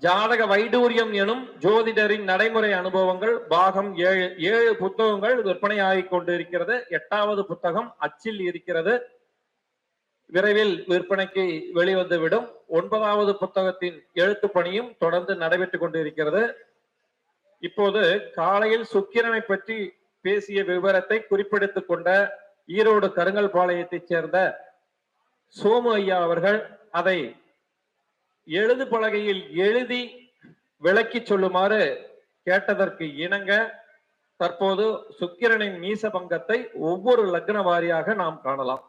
ஜாதக வைடூரியம் எனும் ஜோதிடரின் நடைமுறை அனுபவங்கள் பாகம் 7 புத்தகங்கள் விற்பனையாகிக் கொண்டிருக்கிறது. 8வது புத்தகம் அச்சில் இருக்கிறது, விரைவில் விற்பனைக்கு வெளிவந்துவிடும். 9வது புத்தகத்தின் எழுத்து பணியும் தொடர்ந்து நடைபெற்றுக் கொண்டிருக்கிறது. இப்போது காலையில் சுக்கிரனை பற்றி பேசிய விவரத்தை குறிப்பிடுத்துக் கொண்ட ஈரோடு கருங்கல் பாளையத்தைச் சேர்ந்த சோமு ஐயா அவர்கள் அதை எழுது பலகையில் எழுதி விளக்கி சொல்லுமாறு கேட்டதற்கு இணங்க தற்போது சுக்கிரனின் நீசபங்கத்தை ஒவ்வொரு லக்ன வாரியாக நாம் காணலாம்.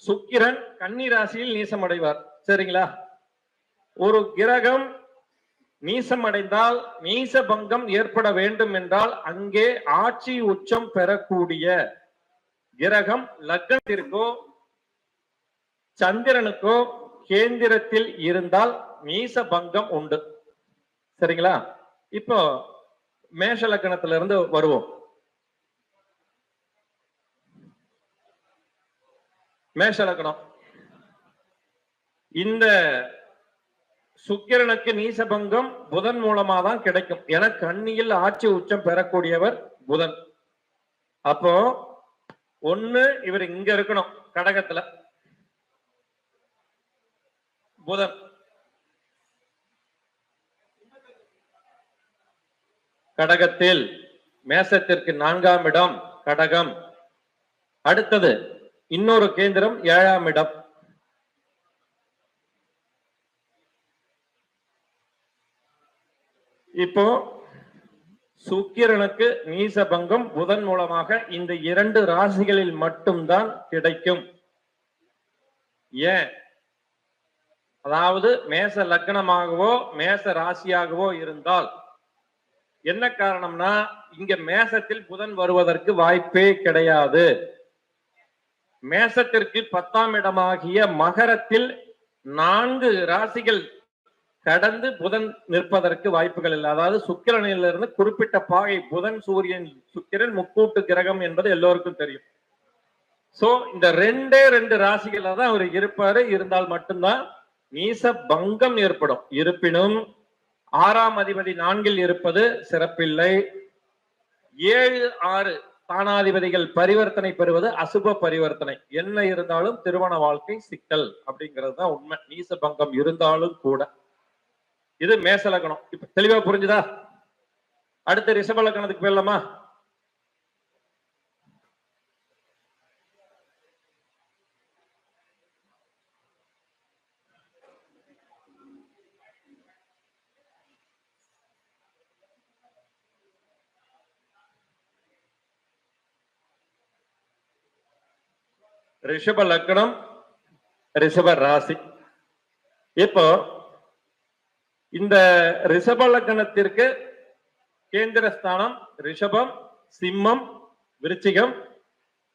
சுக்கிரன் கன்னி ராசியில் நீசமடைவார். சரிங்களா? ஒரு கிரகம் நீசமடைந்தால் நீசபங்கம் ஏற்பட வேண்டும் என்றால் அங்கே ஆட்சி உச்சம் பெறக்கூடிய கிரகம் லக்னத்திற்கோ சந்திரனுக்கோ கேந்திரத்தில் இருந்தால் நீசபங்கம் உண்டு. சரிங்களா? இப்போ மேஷ லக்னத்திலிருந்து வருவோம். மேஷ லக்னம், இந்த சுக்கிரனுக்கு நீசபங்கம் புதன் மூலமா தான் கிடைக்கும். என கன்னியில் ஆட்சி உச்சம் பெறக்கூடியவர் புதன். அப்போ ஒண்ணு இவர் இங்க இருக்கணும் கடகத்துல, புதன் கடகத்தில், மேசத்திற்கு 4ஆம் இடம் கடகம். அடுத்தது இன்னொரு கேந்திரம் 7ஆம் இடம். இப்போ சுக்கிரனுக்கு நீசபங்கம் புதன் மூலமாக இந்த 2 ராசிகளில் மட்டும்தான் கிடைக்கும். ஏன்? அதாவது மேச லக்னமாகவோ மேச ராசியாகவோ இருந்தால் என்ன காரணம்னா இங்க மேசத்தில் புதன் வருவதற்கு வாய்ப்பே கிடையாது. மேசத்திற்கு 10ஆம் இடமாகிய மகரத்தில் 4 ராசிகள் கடந்து புதன் நிற்பதற்கு வாய்ப்புகள் இல்லை. அதாவது சுக்கிரனிலிருந்து குறிப்பிட்ட பாகை புதன் சூரியன் சுக்கிரன் முக்கூட்டு கிரகம் என்பது எல்லோருக்கும் தெரியும். சோ இந்த 2 ராசிகள் தான் அவர் இருப்பாரு. இருந்தால் மட்டும்தான் நீச பங்கம் ஏற்படும். இருப்பினும் 6ஆம் அதிபதி 4இல் இருப்பது சிறப்பில்லை. 7, 6 தானாதிபதிகள் பரிவர்த்தனை பெறுவது அசுப பரிவர்த்தனை. என்ன இருந்தாலும் திருமண வாழ்க்கை சிக்கல் அப்படிங்கிறது தான் உண்மை, நீச பங்கம் இருந்தாலும் கூட. இது மேச லக்னம். இப்ப தெளிவா புரிஞ்சுதா? அடுத்த ரிஷப லக்னத்துக்கு போயிடலாமா? ரிஷப லக்னம், ரிஷப ராசி. இப்போ இந்த ரிஷப லக்னத்திற்கு கேந்திரஸ்தானம் ரிஷபம், சிம்மம், விருச்சிகம்,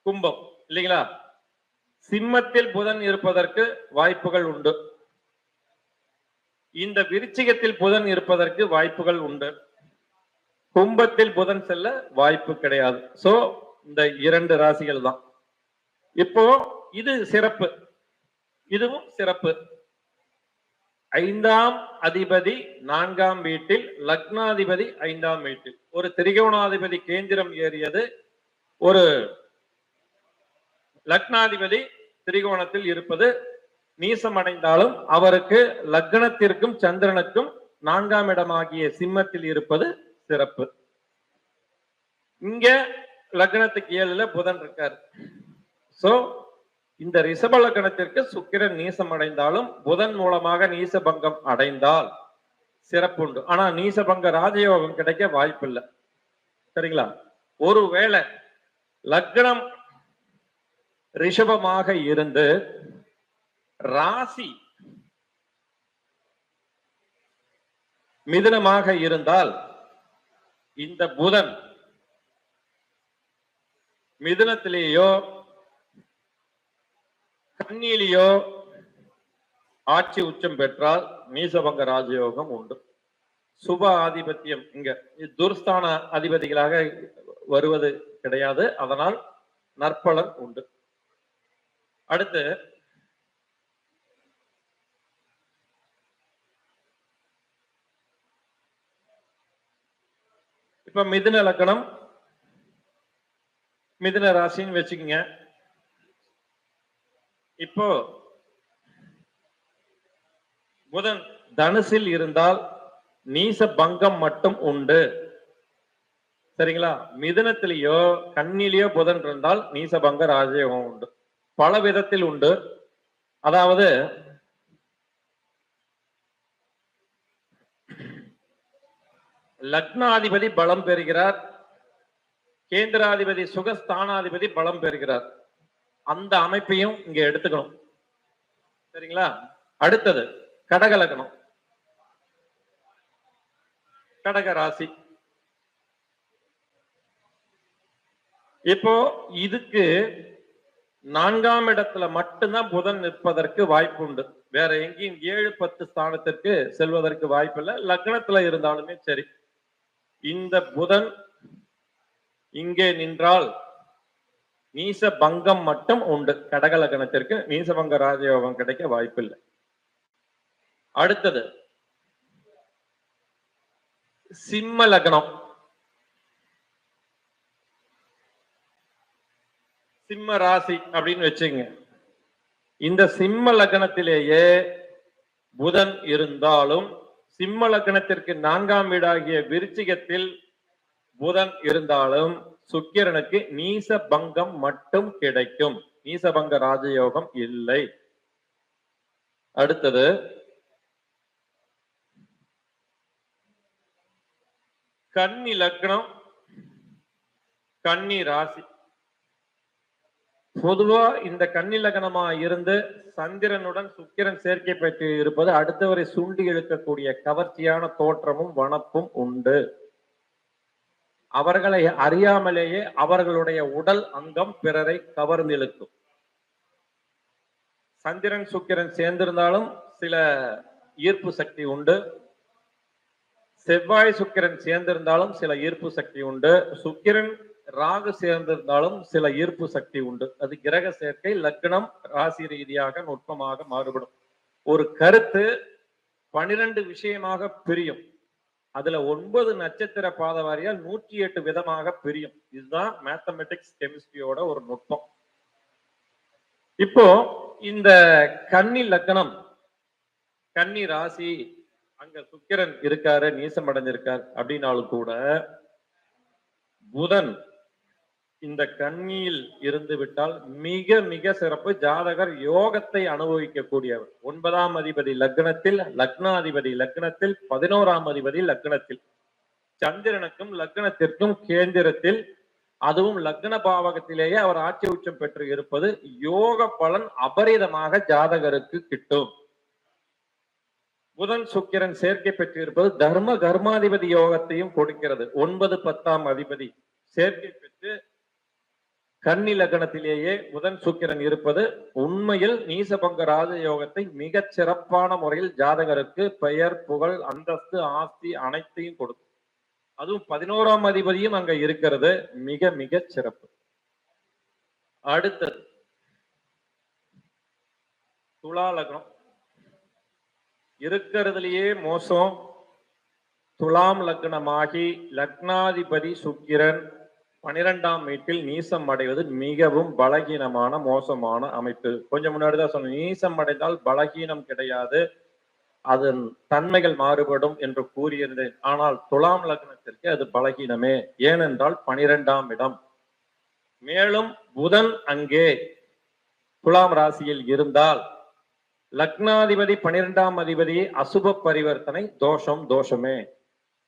கும்பம் இல்லைங்களா? சிம்மத்தில் புதன் இருப்பதற்கு வாய்ப்புகள் உண்டு. இந்த விருச்சிகத்தில் புதன் இருப்பதற்கு வாய்ப்புகள் உண்டு. கும்பத்தில் புதன் செல்ல வாய்ப்பு கிடையாது. சோ இந்த 2 ராசிகள் தான். இப்போ இது சிறப்பு, இதுவும் சிறப்பு. 5ஆம் அதிபதி 4ஆம் வீட்டில், லக்னாதிபதி 5ஆம் வீட்டில். ஒரு திரிகோணாதிபதி கேந்திரம் ஏறியது, ஒரு லக்னாதிபதி திரிகோணத்தில் இருப்பது நீசமடைந்தாலும் அவருக்கு லக்னத்திற்கும் சந்திரனுக்கும் 4ஆம் இடமாகிய சிம்மத்தில் இருப்பது சிறப்பு. இங்க லக்னத்துக்கு 7ல புதன் இருக்காரு. சோ இந்த ரிஷப லக்னத்திற்கு சுக்கிரன் நீசம் அடைந்தாலும் புதன் மூலமாக நீசபங்கம் அடைந்தால் சிறப்பு உண்டு. ஆனா நீசபங்க ராஜயோகம் கிடைக்க வாய்ப்பு இல்லை. சரிங்களா? ஒருவேளை லக்னம் ரிஷபமாக இருந்து ராசி மிதுனமாக இருந்தால் இந்த புதன் மிதுனத்திலேயோ கன்னியிலேயோ ஆட்சி உச்சம் பெற்றால் நீசபங்க ராஜயோகம் உண்டு. சுப ஆதிபத்தியம் இங்க துர்ஸ்தான அதிபதிகளாக வருவது கிடையாது. அதனால் நற்பலன் உண்டு. அடுத்து இப்ப மிதுன லக்னம், மிதுன ராசின்னு வச்சுக்கோங்க. இப்போ புதன் தனுசில் இருந்தால் நீச பங்கம் மட்டும் உண்டு. சரிங்களா? மிதுனத்திலேயோ கண்ணிலேயோ புதன் இருந்தால் நீசபங்க ராஜயோகம் உண்டு. பல விதத்தில் உண்டு. அதாவது லக்னாதிபதி பலம் பெறுகிறார், கேந்திராதிபதி சுகஸ்தானாதிபதி பலம் பெறுகிறார். அந்த அமைப்பையும் இங்க எடுத்துக்கணும். சரிங்களா? அடுத்தது கடக லக்னம், கடக ராசி. இப்போ இதுக்கு 4ஆம் இடத்துல மட்டும்தான் புதன் நிற்பதற்கு வாய்ப்பு உண்டு. வேற எங்கேயும் 7, 10 ஸ்தானத்திற்கு செல்வதற்கு வாய்ப்பு இல்லை. லக்னத்துல இருந்தாலுமே சரி, இந்த புதன் இங்கே நின்றால் நீச பங்கம் மட்டும் உண்டு. கடக லக்னத்திற்கு நீசபங்க ராஜயோகம் கிடைக்க வாய்ப்பு இல்லை. அடுத்தது சிம்ம லக்னம், சிம்ம ராசி அப்படின்னு வச்சுங்க. இந்த சிம்ம லக்னத்திலேயே புதன் இருந்தாலும், சிம்ம லக்னத்திற்கு 4ஆம் வீடாகிய விருச்சிகத்தில் புதன் இருந்தாலும் சுக்கிரனுக்கு நீச பங்கம் மட்டும் கிடைக்கும். நீசபங்க ராஜயோகம் இல்லை. அடுத்தது கன்னி லக்னம், கன்னி ராசி. பொதுவா இந்த கன்னி லக்னமா இருந்து சந்திரனுடன் சுக்கிரன் சேர்க்கை பெற்று இருப்பது அடுத்தவரை சுண்டி இழுக்கக்கூடிய கவர்ச்சியான தோற்றமும் வனப்பும் உண்டு. அவர்களை அறியாமலேயே அவர்களுடைய உடல் அங்கம் பிறரை கவர்ந்திழுக்கும். சந்திரன் சுக்கிரன் சேர்ந்திருந்தாலும் சில ஈர்ப்பு சக்தி உண்டு. செவ்வாய் சுக்கிரன் சேர்ந்திருந்தாலும் சில ஈர்ப்பு சக்தி உண்டு. சுக்கிரன் ராகு சேர்ந்திருந்தாலும் சில ஈர்ப்பு சக்தி உண்டு. அது கிரக சேர்க்கை, லக்னம், ராசி ரீதியாக நுட்பமாக மாறுபடும். ஒரு கருத்து 12 விஷயமாக பிரியும். அதுல 9 நட்சத்திர பாதவாரியால் 108 விதமாக பிரியும். இதுதான் மேத்தமெட்டிக்ஸ் கெமிஸ்ட்ரியோட ஒரு நுட்பம். இப்போ இந்த கன்னி லக்னம், கன்னி ராசி, அங்க சுக்கிரன் இருக்காரு, நீசம் அடைஞ்சிருக்கார் அப்படின்னாலும் கூட புதன் இந்த கன்னியில் இருந்து விட்டால் மிக மிக சிறப்பு. ஜாதகர் யோகத்தை அனுபவிக்கக்கூடியவர். 9ஆம் அதிபதி லக்னத்தில், லக்னாதிபதி லக்னத்தில், 11ஆம் அதிபதி லக்னத்தில், சந்திரனுக்கும் லக்னத்திற்கும் கேந்திரத்தில், அதுவும் லக்ன பாவகத்திலேயே அவர் ஆட்சி உச்சம் பெற்று இருப்பது யோக பலன் அபரிதமாக ஜாதகருக்கு கிட்டும். புதன் சுக்கிரன் சேர்க்கை பெற்று இருப்பது தர்ம கர்மாதிபதி யோகத்தையும் கொடுக்கிறது. 9, 10ஆம் அதிபதி சேர்க்கை பெற்று கன்னி லக்னத்திலேயே புதன் சுக்கிரன் இருப்பது உண்மையில் நீசபங்க ராஜயோகத்தை மிக சிறப்பான முறையில் ஜாதகருக்கு பெயர், புகழ், அந்தஸ்து, ஆஸ்தி அனைத்தையும் கொடுக்கும். அதுவும் 11ஆம் அதிபதியும் அங்க இருக்கிறது மிக மிக சிறப்பு. அடுத்தது துலா லக்னம். இருக்கிறதுலயே மோசம். துலாம் லக்னமாகி லக்னாதிபதி சுக்கிரன் 12ஆம் வீட்டில் நீசம் அடைவது மிகவும் பலகீனமான மோசமான அமைப்பு. கொஞ்சம் முன்னாடிதான் சொன்ன, நீசம் அடைந்தால் பலகீனம் கிடையாது, அதன் தன்மைகள் மாறுபடும் என்று கூறியிருந்தேன். ஆனால் துலாம் லக்னத்திற்கு அது பலகீனமே. ஏனென்றால் 12ஆம் இடம். மேலும் புதன் அங்கே துலாம் ராசியில் இருந்தால் லக்னாதிபதி 12ஆம் அதிபதி அசுப பரிவர்த்தனை தோஷமே.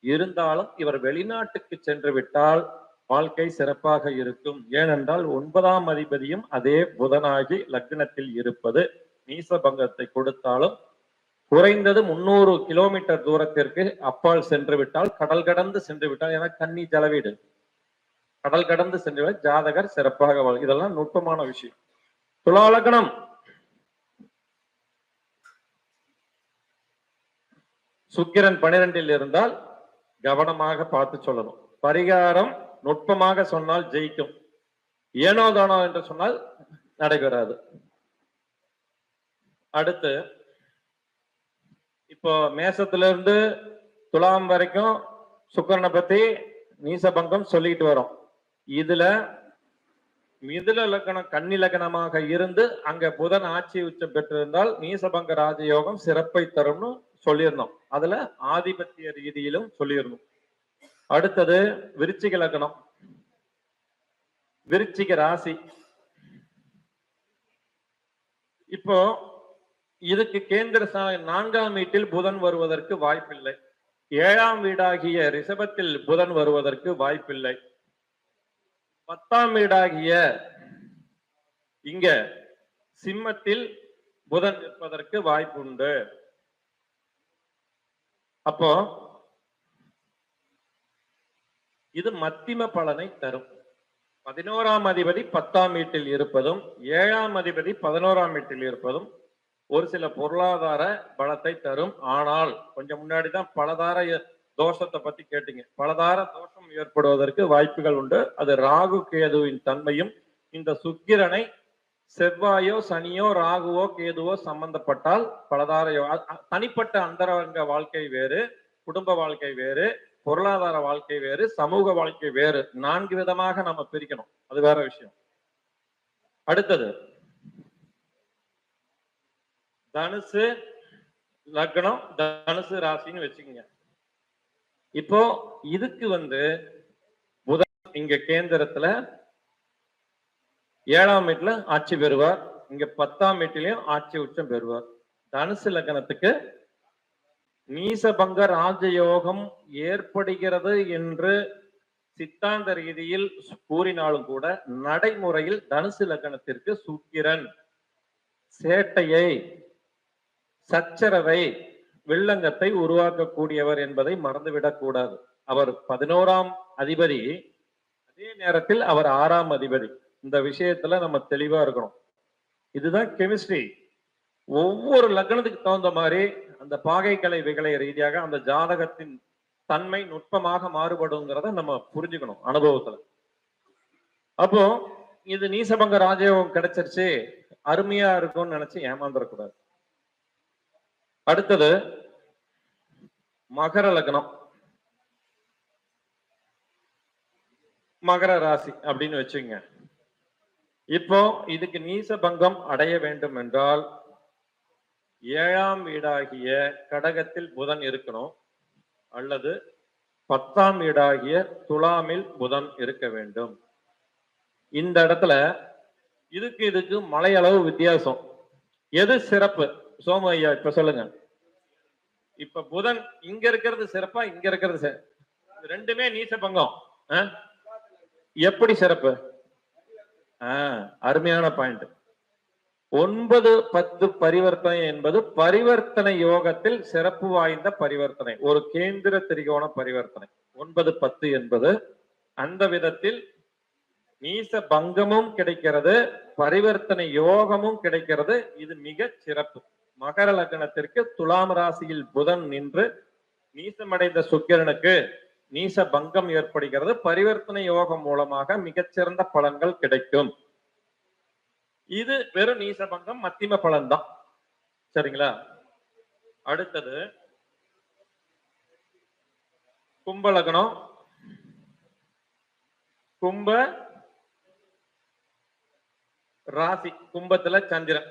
இருந்தாலும் இவர் வெளிநாட்டுக்கு சென்று விட்டால் வாழ்க்கை சிறப்பாக இருக்கும். ஏனென்றால் 9ஆம் அதிபதியும் அதே புதனாகி லக்னத்தில் இருப்பது நீசபங்கத்தை கொடுத்தாலும் குறைந்தது 300 கிலோமீட்டர் தூரத்திற்கு அப்பால் சென்று விட்டால், கடல் கடந்து சென்று விட்டால், என கன்னி ஜலவீடு, கடல் கடந்து சென்று ஜாதகர் சிறப்பாக இதெல்லாம் நுட்பமான விஷயம். துலா லக்னம் சுக்கிரன் 12இல் இருந்தால் கவனமாக பார்த்து சொல்லணும். பரிகாரம் நுட்பமாக சொன்னால் ஜெயிக்கும், ஏனோதானோ என்று சொன்னால் நடைபெறாது. அடுத்து இப்போ மேசத்திலிருந்து துலாம் வரைக்கும் சுக்கிரனை பத்தி நீசபங்கம் சொல்லிட்டு வரோம். இதுல மிதுன லக்னம் கன்னி லக்னமாக இருந்து அங்க புதன் ஆட்சி உச்சம் பெற்றிருந்தால் நீசபங்க ராஜயோகம் சிறப்பை தரும்னு சொல்லியிருந்தோம். அதுல ஆதிபத்திய ரீதியிலும் சொல்லியிருந்தோம். அடுத்தது விருச்சிக லக்னம், விருச்சிக ராசி. இப்போ இதுக்கு கேந்திர 4ஆம் வீட்டில் புதன் வருவதற்கு வாய்ப்பில்லை. 7ஆம் வீடாகிய ரிஷபத்தில் புதன் வருவதற்கு வாய்ப்பில்லை. 10ஆம் வீடாகிய இங்க சிம்மத்தில் புதன் இருப்பதற்கு வாய்ப்பு உண்டு. அப்போ இது மத்திம பலனை தரும். 11ஆம் அதிபதி 10ஆம் வீட்டில் இருப்பதும் 7ஆம் அதிபதி 11ஆம் வீட்டில் இருப்பதும் ஒரு சில பொருளாதார பலத்தை தரும். ஆனால் கொஞ்சம் முன்னாடிதான் பலதார தோஷத்தை பத்தி கேட்டீங்க. பலதார தோஷம் ஏற்படுவதற்கு வாய்ப்புகள் உண்டு. அது ராகு கேதுவின் தன்மையும், இந்த சுக்கிரனை செவ்வாயோ சனியோ ராகுவோ கேதுவோ சம்பந்தப்பட்டால் பலதார தனிப்பட்ட அந்தரங்க வாழ்க்கை வேறு, குடும்ப வாழ்க்கை வேறு, பொருளாதார வாழ்க்கை வேறு, சமூக வாழ்க்கை வேறு. 4 விதமாக நம்ம பிரிக்கணும். அது வேற விஷயம். அடுத்தது தனுசு லக்னம், தனுசு ராசின்னு வச்சுக்கோங்க. இப்போ இதுக்கு புதன் இங்க கேந்திரத்துல 7ஆம் வீட்டுல ஆட்சி பெறுவார். இங்க 10ஆம் வீட்டிலையும் ஆட்சி உச்சம் பெறுவார். தனுசு லக்னத்துக்கு நீசபங்க ராஜயோகம் ஏற்படுகிறது என்று சித்தாந்த ரீதியில் கூறினாலும் கூட நடைமுறையில் தனுசு லக்னத்திற்கு சுக்கிரன் சேட்டையை, சச்சரவை, வில்லங்கத்தை உருவாக்கக்கூடியவர் என்பதை மறந்துவிடக் கூடாது. அவர் 11ஆம் அதிபதி, அதே நேரத்தில் அவர் 6ஆம் அதிபதி. இந்த விஷயத்துல நம்ம தெளிவா இருக்கணும். இதுதான் கெமிஸ்ட்ரி. ஒவ்வொரு லக்னத்துக்கு தகுந்த மாதிரி அந்த பாகைக்கலை விகலை ரீதியாக அந்த ஜாதகத்தின் தன்மை நுட்பமாக மாறுபடுங்கிறத நம்ம புரிஞ்சுக்கணும் அனுபவத்துல. அப்போ இது நீசபங்க ராஜயோகம் கிடைச்சிருச்சு, அருமையா இருக்கும்னு நினைச்சு ஏமாந்துடக்கூடாது. அடுத்தது மகர லக்னம், மகர ராசி அப்படின்னு வச்சுங்க. இப்போ இதுக்கு நீசபங்கம் அடைய வேண்டும் என்றால் 7ஆம் வீடாகிய கடகத்தில் புதன் இருக்கணும், அல்லது 10ஆம் வீடாகிய துலாமில் புதன் இருக்க வேண்டும். இந்த இடத்துல இதுக்கு மலையளவு வித்தியாசம். எது சிறப்பு சோமு ஐயா இப்ப சொல்லுங்க. இப்ப புதன் இங்க இருக்கிறது சிறப்பா, இங்க இருக்கிறது ரெண்டுமே நீசபங்கம். எப்படி சிறப்பு? அருமையான பாயிண்ட். 9-10 பரிவர்த்தனை என்பது பரிவர்த்தனை யோகத்தில் சிறப்பு வாய்ந்த பரிவர்த்தனை, ஒரு கேந்திர திரிகோண பரிவர்த்தனை. 9-10 என்பது அந்த விதத்தில் நீச பங்கமும் கிடைக்கிறது, பரிவர்த்தனை யோகமும் கிடைக்கிறது. இது மிக சிறப்பு. மகர லக்னத்திற்கு துலாம் ராசியில் புதன் நின்று நீசமடைந்த சுக்கிரனுக்கு நீச பங்கம் ஏற்படுகிறது. பரிவர்த்தனை யோகம் மூலமாக மிகச்சிறந்த பலன்கள் கிடைக்கும். இது வெறும் நீசபங்கம், மத்திம பலன் தான். சரிங்களா? அடுத்தது கும்ப லக்னம், கும்ப ராசி, கும்பத்துல சந்திரன்.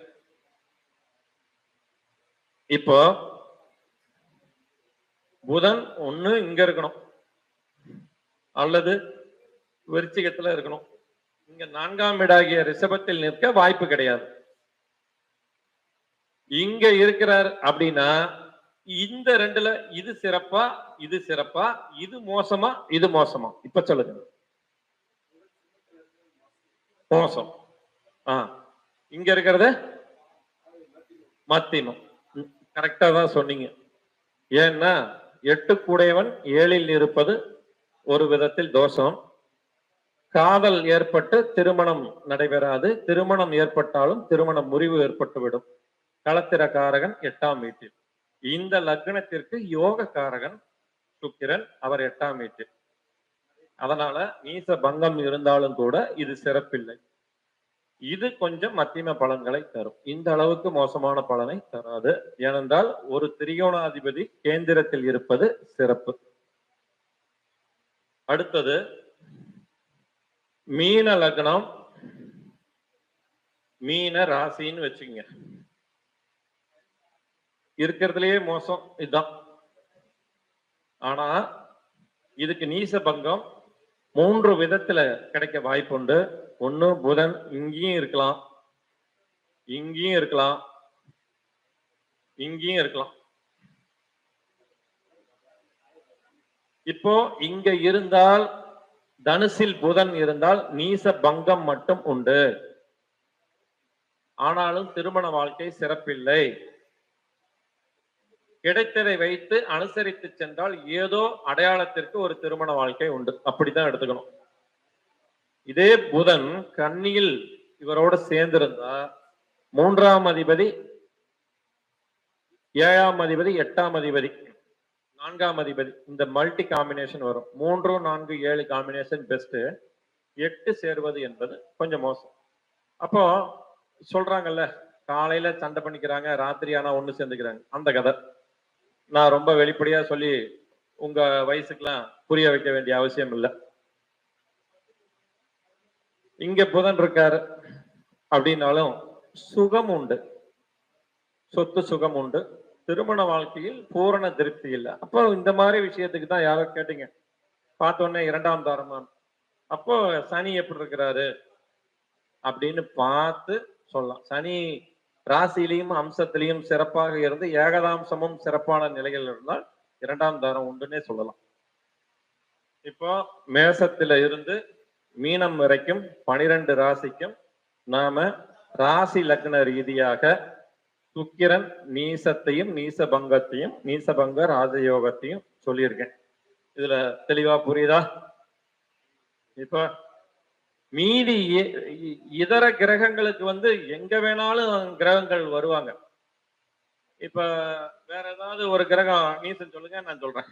இப்போ புதன் ஒண்ணு இங்க இருக்கணும், அல்லது விருச்சிகத்துல இருக்கணும். இங்க 4ஆம் வீடாகிய ரிஷபத்தில் நிற்க வாய்ப்பு கிடையாது. இங்க இருக்கிறார் அப்படின்னா இந்த ரெண்டுல இது சிறப்பா, இது சிறப்பா, இது மோசமா, இது மோசமா? இப்ப சொல்லுங்க. மோசம். இங்க இருக்கிறது மத்தியமம். கரெக்டா தான் சொன்னீங்க. ஏன்னா 8 கூடையவன் 7இல் இருப்பது ஒரு விதத்தில் தோஷம். காதல் ஏற்பட்டு திருமணம் நடைபெறாது, திருமணம் ஏற்பட்டாலும் திருமண முறிவு ஏற்பட்டுவிடும். களத்திரக்காரகன் 8ஆம் வீட்டில். இந்த லக்னத்திற்கு யோக காரகன் சுக்கிரன், அவர் 8ஆம் வீட்டில். அதனால நீச பங்கம் இருந்தாலும் கூட இது சிறப்பில்லை. இது கொஞ்சம் மத்தியம பலன்களை தரும். இந்த அளவுக்கு மோசமான பலனை தராது. ஏனென்றால் ஒரு திரிகோணாதிபதி கேந்திரத்தில் இருப்பது சிறப்பு. அடுத்தது மீன லக்னம், மீன ராசின்னு வச்சுக்கங்க. இருக்கிறதுலயே மோசம் இதுதான். ஆனா இதுக்கு நீச பங்கம் 3 விதத்துல கிடைக்க வாய்ப்புண்டு. ஒண்ணு புதன் இங்கேயும் இருக்கலாம், இங்கேயும் இருக்கலாம், இங்கேயும் இருக்கலாம். இப்போ இங்க இருந்தால் தனுசில் புதன் இருந்தால் நீச பங்கம் மட்டும் உண்டு. ஆனாலும் திருமண வாழ்க்கை சிறப்பில்லை. கிடைத்ததை வைத்து அனுசரித்து சென்றால் ஏதோ அடையாளத்திற்கு ஒரு திருமண வாழ்க்கை உண்டு. அப்படித்தான் எடுத்துக்கணும். இதே புதன் கன்னியில் இவரோட சேர்ந்திருந்தா 3ஆம் அதிபதி, 7ஆம் அதிபதி, 8ஆம் அதிபதி, 4ஆம் அதிபதி, இந்த மல்டி காம்பினேஷன் வரும். 3, 4, 7 காம்பினேஷன் பெஸ்ட். 8 சேர்வது என்பது கொஞ்சம் மோசம். அப்போ சொல்றாங்கல்ல, காலையில சண்டை பண்ணிக்கிறாங்க, ராத்திரி ஆனா ஒண்ணு சேர்ந்துக்கிறாங்க, அந்த கதை நான் ரொம்ப வெளிப்படையா சொல்லி உங்க வயசுக்கெல்லாம் புரிய வைக்க வேண்டிய அவசியம் இல்லை. இங்க புதன் இருக்காரு அப்படின்னாலும் சுகம் உண்டு, சொத்து சுகம் உண்டு. திருமண வாழ்க்கையில் பூரண திருப்தி இல்லை. அப்போ இந்த மாதிரி விஷயத்துக்கு தான் யாரோ கேட்டீங்க, பார்த்தோன்னே 2ஆம் தாரமான். அப்போ சனி எப்படி இருக்கிறாரு அப்படின்னு பார்த்து சொல்லலாம். சனி ராசியிலையும் அம்சத்திலையும் சிறப்பாக இருந்து ஏகதாம்சமும் சிறப்பான நிலைகள் இருந்தால் 2ஆம் தாரம் உண்டுன்னே சொல்லலாம். இப்போ மேசத்துல இருந்து மீனம் வரைக்கும் 12 ராசிக்கும் நாம ராசி லக்ன ரீதியாக சுக்கிரன் நீசத்தையும் நீசபங்கத்தையும் நீசபங்க ராஜயோகத்தையும் சொல்லியிருக்கேன். இதுல தெளிவா புரியுதா? இப்ப மீதி இதர கிரகங்களுக்கு எங்க வேணாலும் கிரகங்கள் வருவாங்க. இப்ப வேற ஏதாவது ஒரு கிரகம் நீசம் சொல்லுங்க, நான் சொல்றேன்.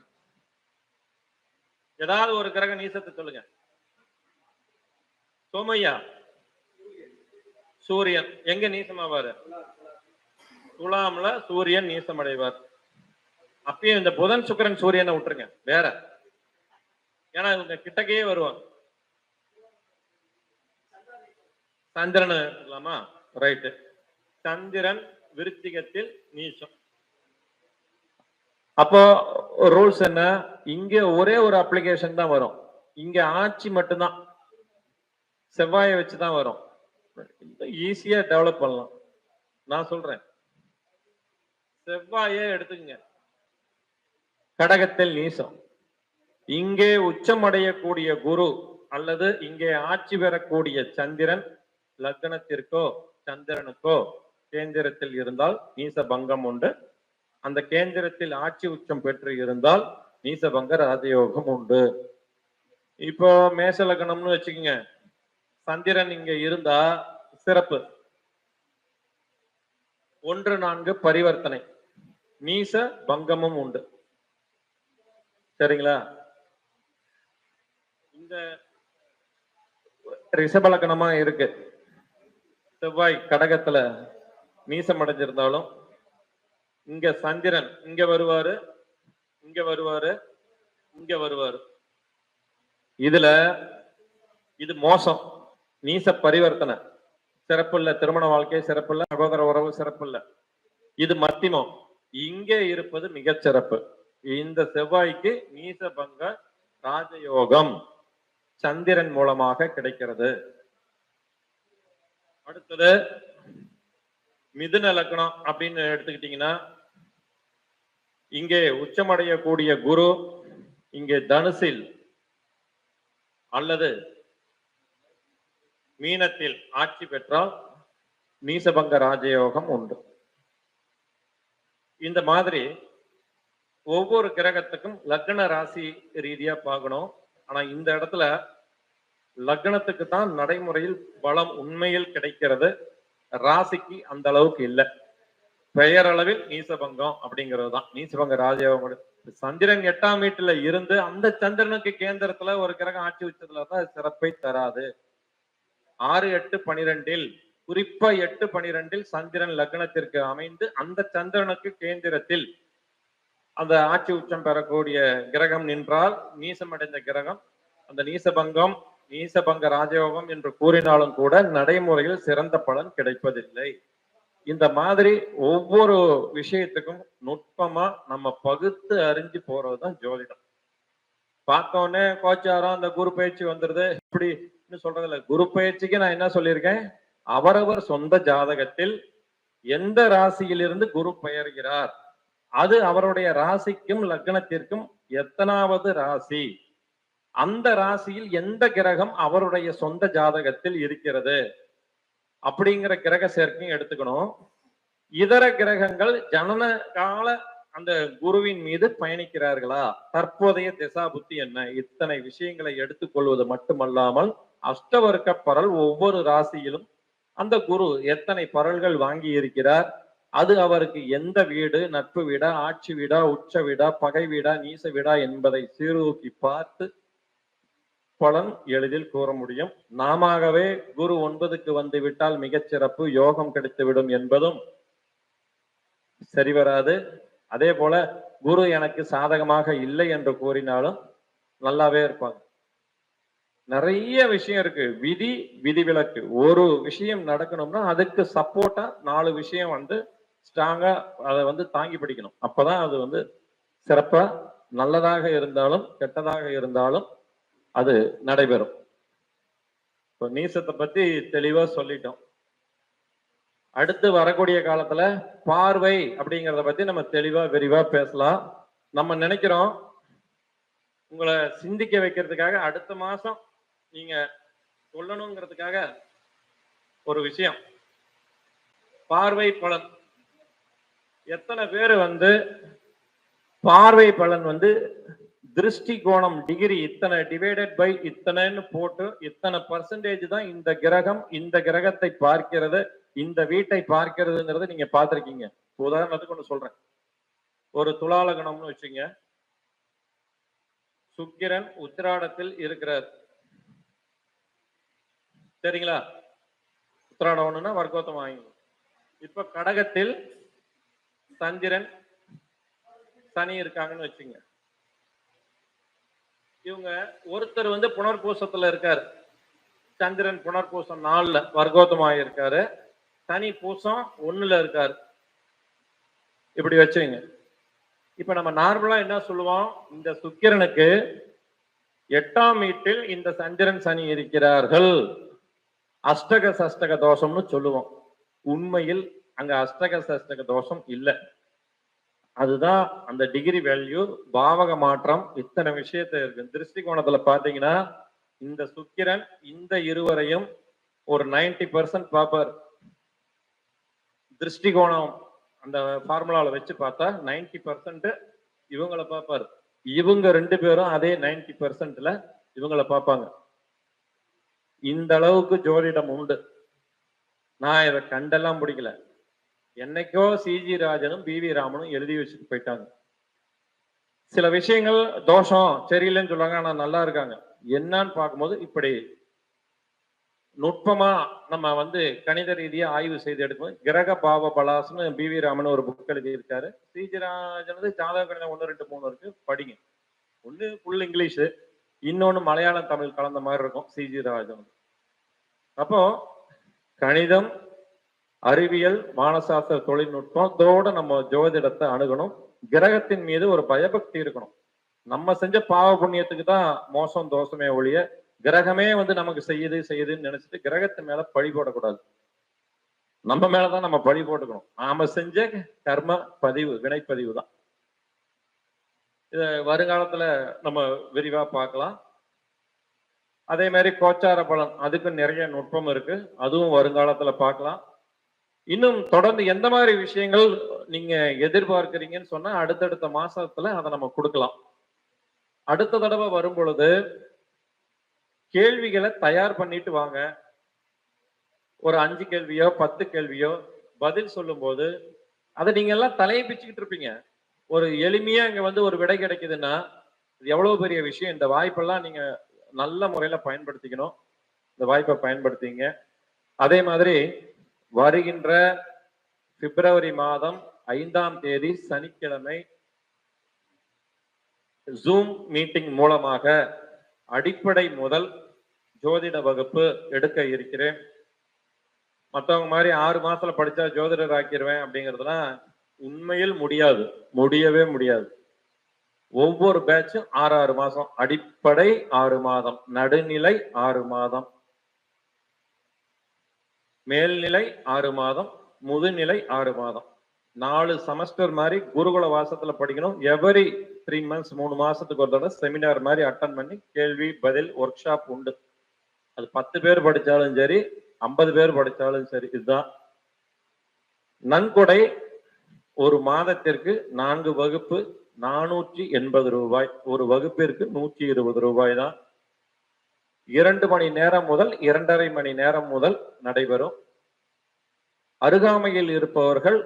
ஏதாவது ஒரு கிரகம் நீசத்தை சொல்லுங்க. சோமையா, சூரியன் எங்க நீசமாவாரு? துலாம்ல சூரியன் நீசம் அடைவார். அப்பயும் இந்த புதன் சுக்கிரன் சூரியனை விட்டுருங்க, வேற. ஏன்னா இவங்க கிட்டக்கையே வருவாங்க. சந்திரன் இருக்கலாமா? ரைட்டு. சந்திரன் விருச்சிகத்தில் நீசம். அப்போ ரூல்ஸ் என்ன? இங்க ஒரே ஒரு அப்ளிகேஷன் தான் வரும். இங்க ஆட்சி மட்டும்தான், செவ்வாயை வச்சுதான் வரும். ஈஸியா டெவலப் பண்ணலாம். நான் சொல்றேன், செவ்வாயை எடுத்துக்கங்க, கடகத்தில் நீசம். இங்கே உச்சம் அடையக்கூடிய குரு அல்லது இங்கே ஆட்சி பெறக்கூடிய சந்திரன் லக்னத்திற்கோ சந்திரனுக்கோ கேந்திரத்தில் இருந்தால் நீச பங்கம் உண்டு. அந்த கேந்திரத்தில் ஆட்சி உச்சம் பெற்று இருந்தால் நீசபங்க ராஜயோகம் உண்டு. இப்போ மேச லக்னம்னு வச்சுக்கோங்க, சந்திரன் இங்க இருந்தா சிறப்பு. 1-4 பரிவர்த்தனை, நீச பங்கமும் உண்டு. சரிங்களா? இந்த ரிஷப லக்னமா இருக்கு, செவ்வாய் கடகத்துல நீசம் அடைஞ்சிருந்தாலும் இங்க சந்திரன் இங்க வருவாரு, இங்க வருவாரு, இங்க வருவாரு. இதுல இது மோசம், நீச பரிவர்த்தனை சிறப்பு இல்ல, திருமண வாழ்க்கை சிறப்பு இல்ல, சகோதர உறவு சிறப்பு இல்ல. இது மத்தியமம், இங்கே இருப்பது மிகச் சிறப்பு. இந்த செவ்வாய்க்கு நீச பங்க ராஜயோகம் சந்திரன் மூலமாக கிடைக்கிறது. அடுத்தது மிதுன லக்னம் அப்படின்னு எடுத்துக்கிட்டீங்கன்னா, இங்கே உச்சமடையக்கூடிய குரு இங்கே தனுசில் அல்லது மீனத்தில் ஆட்சி பெற்றால் நீசபங்க ராஜயோகம் உண்டு. இந்த மாதிரி ஒவ்வொரு கிரகத்துக்கும் லக்ன ராசி ரீதியா பார்க்கணும். ஆனா இந்த இடத்துல லக்னத்துக்கு தான் நடைமுறையில் பலம் உண்மையில் கிடைக்கிறது, ராசிக்கு அந்த அளவுக்கு இல்லை. பெயரளவில் நீசபங்கம் அப்படிங்கிறது தான் நீசபங்க ராஜயோகம். சந்திரன் 8ஆம் வீட்டுல இருந்து அந்த சந்திரனுக்கு கேந்திரத்துல ஒரு கிரகம் ஆட்சி உச்சத்துல தான் சிறப்பை தராது. 6, 8, 12 குறிப்பா 8, 12 சந்திரன் லக்னத்திற்கு அமைந்து அந்த சந்திரனுக்கு கேந்திரத்தில் அந்த ஆட்சி உச்சம் பெறக்கூடிய கிரகம் நின்றால் நீசம் அடைந்த கிரகம் அந்த நீசபங்க ராஜயோகம் என்று கூறினாலும் கூட நடைமுறையில் சிறந்த பலன் கிடைப்பதில்லை. இந்த மாதிரி ஒவ்வொரு விஷயத்துக்கும் நுட்பமா நம்ம பகுத்து அறிஞ்சு போறதுதான் ஜோதிடம். பார்த்தோன்னே கோச்சாரம் அந்த குரு பயிற்சி வந்துருது இப்படின்னு சொல்றது இல்ல. குரு பயிற்சிக்கு நான் என்ன சொல்லியிருக்கேன், அவரவர் சொந்த ஜாதகத்தில் எந்த ராசியிலிருந்து குரு பெயர்கிறார், அது அவருடைய ராசிக்கும் லக்னத்திற்கும் எத்தனாவது ராசி, அந்த ராசியில் எந்த கிரகம் அவருடைய சொந்த ஜாதகத்தில் இருக்கிறது அப்படிங்கிற கிரக சேர்க்கையும் எடுத்துக்கணும். இதர கிரகங்கள் ஜனன கால அந்த குருவின் மீது பயணிக்கிறார்களா, தற்போதைய திசா புத்தி என்ன, இத்தனை விஷயங்களை எடுத்துக்கொள்வது மட்டுமல்லாமல் அஷ்டவர்க்க பரல் ஒவ்வொரு ராசியிலும் அந்த குரு எத்தனை பரல்கள் வாங்கி இருக்கிறார், அது அவருக்கு எந்த வீடு, நட்பு வீடா, ஆட்சி வீடா, உச்ச வீடா, பகை வீடா, நீச வீடா என்பதை சீர்தூக்கி பார்த்து பலன் எளிதில் கூற முடியும். நாமவே குரு 9க்கு வந்து விட்டால் மிகச்சிறப்பு, யோகம் கிடைத்துவிடும் என்பதும் சரிவராது. அதே போல குரு எனக்கு சாதகமாக இல்லை என்று கூறினாலும் நல்லாவே இருப்பாங்க. நிறைய விஷயம் இருக்கு. விதிவிலக்கு. ஒரு விஷயம் நடக்கணும்னா அதுக்கு சப்போர்ட்டா 4 விஷயம் வந்து ஸ்ட்ராங்கா அதை தாங்கி பிடிக்கணும். அப்பதான் அது சிறப்பா, நல்லதாக இருந்தாலும் கெட்டதாக இருந்தாலும் அது நடைபெறும். இப்போ நீசத்தை பத்தி தெளிவா சொல்லிட்டோம். அடுத்து வரக்கூடிய காலத்துல பார்வை அப்படிங்கிறத பத்தி நம்ம தெளிவா விரிவா பேசலாம். நம்ம நினைக்கிறோம் உங்களை சிந்திக்க வைக்கிறதுக்காக அடுத்த மாசம் நீங்க சொல்லணுங்கிறதுக்காக ஒரு விஷயம், பார்வை பலன். எத்தனை பேர் பார்வை பலன் திருஷ்டி கோணம் டிகிரி இத்தனை டிவைடட் பை இத்தனைன்னு போட்டு இத்தனை பர்சன்டேஜ் தான் இந்த கிரகம் இந்த கிரகத்தை பார்க்கிறது, இந்த வீட்டை பார்க்கிறதுங்கிறத நீங்க பார்த்திருக்கீங்க. உதாரணத்துக்கு ஒண்ணு சொல்றேன். ஒரு துலாலகணம்னு வச்சுங்க, சுக்கிரன் உத்திராடத்தில் இருக்கிறார், சரிங்களா? உத்திராடம் ஒண்ணுன்னா வர்க்கோத்தம் வாங்கி. இப்ப கடகத்தில் சந்திரன் சனி இருக்காங்கன்னு வச்சுங்க. இவங்க ஒருத்தர் புனர்பூசத்துல இருக்காரு, சந்திரன் புனர்பூசம் 4ல வர்க்கோத்தமாக இருக்காரு, சனி பூசம் 1ல இருக்காரு. இப்படி வச்சுங்க. இப்ப நம்ம நார்மலா என்ன சொல்லுவோம், இந்த சுக்கிரனுக்கு 8ஆம் வீட்டில் இந்த சந்திரன் சனி இருக்கிறார்கள், அஷ்டக சஷ்டக தோஷம்னு சொல்லுவோம். உண்மையில் அங்க அஷ்டக சஷ்டக தோஷம் இல்லை. அதுதான் அந்த டிகிரி வேல்யூ, பாவக மாற்றம், இத்தனை விஷயத்த இருக்கு. திருஷ்டி கோணத்துல பாத்தீங்கன்னா இந்த சுக்கிரன் இந்த இருவரையும் ஒரு 90% பார்ப்பார். திருஷ்டி கோணம் அந்த ஃபார்முலால வச்சு பார்த்தா 90% இவங்களை பார்ப்பார். இவங்க 2 பேரும் அதே 90%ல இவங்களை பார்ப்பாங்க. இந்த அளவுக்கு ஜோதிடம் உண்டு. நான் இதை கண்டெல்லாம் பிடிக்கல. என்னைக்கோ சிஜி ராஜனும் பிவி ராமனும் எழுதி வச்சுட்டு போயிட்டாங்க. சில விஷயங்கள் தோஷம் சரியில்லைன்னு சொல்றாங்க, ஆனா நல்லா இருக்காங்க. என்னன்னு பார்க்கும்போது இப்படி நுட்பமா நம்ம கணித ரீதியா ஆய்வு செய்து எடுக்கும். கிரக பாவ பலாஸ்னு பிவி ராமன் ஒரு புக் எழுதி இருக்காரு. சிஜி ராஜனது ஜாதக கணிதம் 1, 2, 3 இருக்கு, படிங்க. ஒண்ணு ஃபுல் இங்கிலீஷ், இன்னொன்னு மலையாளம் தமிழ் கலந்த மாதிரி இருக்கும் சிஜி ராஜன். அப்போ கணிதம், அறிவியல், மானசாஸ்திர, தொழில்நுட்பத்தோட நம்ம ஜோதிடத்தை அணுகணும். கிரகத்தின் மீது ஒரு பயபக்தி இருக்கணும். நம்ம செஞ்ச பாவ புண்ணியத்துக்கு தான் மோசம் தோஷமே ஒழிய கிரகமே நமக்கு செய்யுதுன்னு நினைச்சிட்டு கிரகத்தின் மேல பழி போடக்கூடாது. நம்ம மேலதான் நம்ம பழி போட்டுக்கணும். நாம செஞ்ச கர்ம பதிவு, வினைப்பதிவு தான். இத வருங்காலத்துல நம்ம விரிவா பார்க்கலாம். அதே மாதிரி கோச்சார பலன், அதுக்கு நிறைய நுட்பம் இருக்கு, அதுவும் வருங்காலத்துல பார்க்கலாம். இன்னும் தொடர்ந்து எந்த மாதிரி விஷயங்கள் நீங்க எதிர்பார்க்கிறீங்கன்னு சொன்னா அடுத்தடுத்த மாசத்துல அதை நம்ம கொடுக்கலாம். அடுத்த தடவை வரும் பொழுது கேள்விகளை தயார் பண்ணிட்டு வாங்க. ஒரு 5 கேள்வியோ 10 கேள்வியோ பதில் சொல்லும் போது அதை நீங்க எல்லாம் தலையை பிச்சுக்கிட்டு இருப்பீங்க. ஒரு எளிமையா இங்க ஒரு விடை கிடைக்குதுன்னா இது எவ்வளவு பெரிய விஷயம். இந்த வாய்ப்பெல்லாம் நீங்க நல்ல முறையில பயன்படுத்திக்கணும். இந்த வாய்ப்பை பயன்படுத்திங்க. அதே மாதிரி வருகின்ற பிப்ரவரி மாதம் 5ஆம் தேதி சனிக்கிழமை ஜூம் மீட்டிங் மூலமாக அடிப்படை முதல் ஜோதிட வகுப்பு எடுக்க இருக்கிறேன். மற்றவங்க மாதிரி 6 மாசத்துல படிச்சா ஜோதிடர் ஆக்கிடுவேன் அப்படிங்கிறதுலாம் உண்மையில் முடியாது, முடியவே முடியாது. ஒவ்வொரு பேட்சும் 6 மாசம். அடிப்படை 6 மாதம், நடுநிலை 6 மாதம், மேல்நிலை 6 மாதம், முதுநிலை 6 மாதம். 4 செமஸ்டர் மாதிரி குருகுல வாசத்துல படிக்கணும். எவரி 3 months 3 மாசத்துக்கு ஒரு தடவை செமினார் மாதிரி அட்டன் பண்ணி கேள்வி பதில் ஒர்க் ஷாப் உண்டு. அது 10 பேர் படிச்சாலும் சரி, 50 பேர் படிச்சாலும் சரி. இதுதான் நன்கொடை. ஒரு மாதத்திற்கு 4 வகுப்பு 480 ரூபாய். ஒரு வகுப்பிற்கு 120 ரூபாய் தான். 2 மணி நேரம் முதல் 2.5 மணி நேரம் முதல் நடைபெறும். அருகாமையில் இருப்பவர்கள்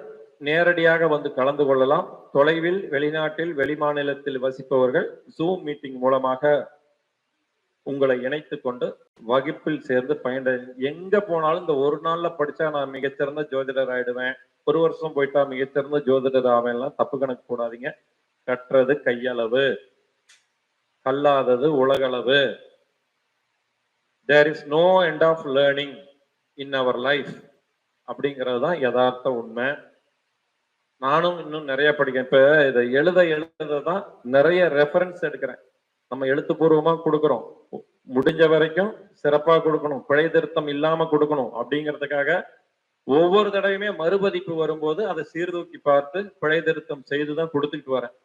நேரடியாக வந்து கலந்து கொள்ளலாம். தொலைவில், வெளிநாட்டில், வெளிமாநிலத்தில் வசிப்பவர்கள் ஜூம் மீட்டிங் மூலமாக உங்களை இணைத்து கொண்டு வகுப்பில் சேர்ந்து எங்க போனாலும் இந்த ஒரு நாள்ல படிச்சா நான் மிகச்சிறந்த ஜோதிடர் ஆயிடுவேன், ஒரு வருஷம் போயிட்டா மிகச்சிறந்த ஜோதிடர் ஆவேன்லாம் தப்பு கணக்கு போடாதீங்க. கற்றது கையளவு, கல்லாதது உலகளவு. There is no end of learning in our life அப்படிங்கிறது தான் யதார்த்த உண்மை. நானும் இன்னும் நிறைய படிக்கிறேன். இப்ப இதை எழுத நிறைய ரெஃபரன்ஸ் எடுக்கிறேன். நம்ம எழுத்துப்பூர்வமா கொடுக்குறோம், முடிஞ்ச வரைக்கும் சிறப்பா கொடுக்கணும், பிழை திருத்தம் இல்லாம கொடுக்கணும் அப்படிங்கிறதுக்காக ஒவ்வொரு தடவையுமே மறுபதிப்பு வரும்போது அதை சீர்தூக்கி பார்த்து பிழை திருத்தம் செய்துதான் கொடுத்துட்டு வரேன்.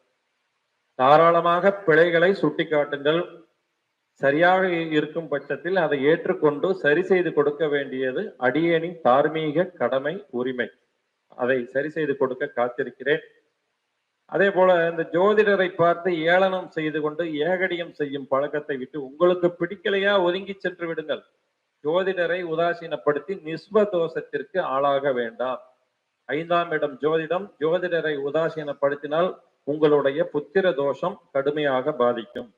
தாராளமாக பிழைகளை சுட்டி காட்டுங்கள். சரியாக இருக்கும் பட்சத்தில் அதை ஏற்றுக்கொண்டு சரி செய்து கொடுக்க வேண்டியது அடியேனின் தார்மீக கடமை, உரிமை. அதை சரி செய்து கொடுக்க காத்திருக்கிறேன். அதே போல இந்த ஜோதிடரை பார்த்து ஏளனம் செய்து கொண்டு ஏகடியம் செய்யும் பழக்கத்தை விட்டு உங்களுக்கு பிடிக்கலையா ஒதுங்கி சென்று விடுங்கள். ஜோதிடரை உதாசீனப்படுத்தி நிஸ்ப தோஷத்திற்கு ஆளாக வேண்டாம். 5ஆம் இடம் ஜோதிடம். ஜோதிடரை உதாசீனப்படுத்தினால் உங்களுடைய புத்திர தோஷம் கடுமையாக பாதிக்கும்.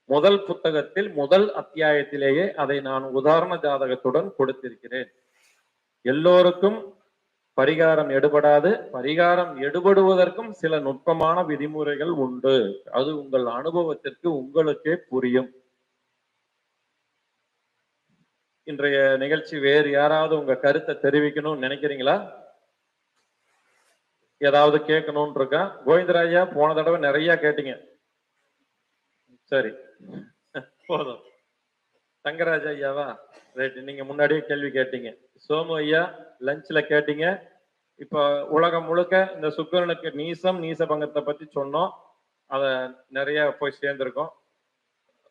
முதல் புத்தகத்தில் முதல் அத்தியாயத்திலேயே அதை நான் உதாரண ஜாதகத்துடன் கொடுத்திருக்கிறேன். எல்லோருக்கும் பரிகாரம் எடுபடாது. பரிகாரம் எடுபடுவதற்கும் சில நுட்பமான விதிமுறைகள் உண்டு. அது உங்கள் அனுபவத்திற்கு உங்களுக்கே புரியும். இன்றைய நிகழ்ச்சி வேறு யாராவது உங்க கருத்தை தெரிவிக்கணும்னு நினைக்கிறீங்களா? ஏதாவது கேட்கணும்னு இருக்கா? கோவிந்தராஜா போன தடவை நிறைய கேட்டீங்க. சரி, போதும். தங்கராஜ் ஐயாவா? ரைட், நீங்க முன்னாடியே கேள்வி கேட்டீங்க. சோமு ஐயா லஞ்ச்ல கேட்டீங்க. இப்ப உலகம் முழுக்க இந்த சுக்கிரனுக்கு நீசம் நீசபங்கத்தை பத்தி சொன்னோம். அத நிறைய போய் சேர்ந்திருக்கோம்.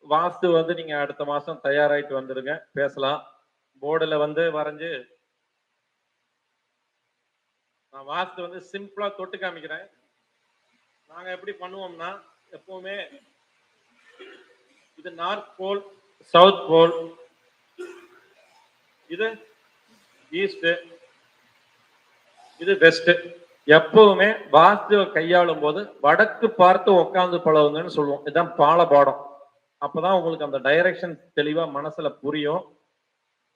வாஸ்து வந்து நீங்க அடுத்த மாசம் தயாராயிட்டு வந்துடுங்க, பேசலாம். போர்டுல வந்து வரைஞ்சு நான் வாஸ்து வந்து சிம்பிளா தொட்டு காமிக்கிறேன். நாங்க எப்படி பண்ணுவோம்னா, எப்பவுமே இது நார்த் போல், சவுத் போல், இது ஈஸ்ட், இது வெஸ்ட். எப்பவுமே வாஸ்து கையாளும் போது வடக்கு பார்த்து உட்கார்ந்து பழகுங்கன்னு சொல்லுவோம். இதுதான் பால பாடம். அப்பதான் உங்களுக்கு அந்த டைரக்ஷன் தெளிவா மனசுல புரியும்.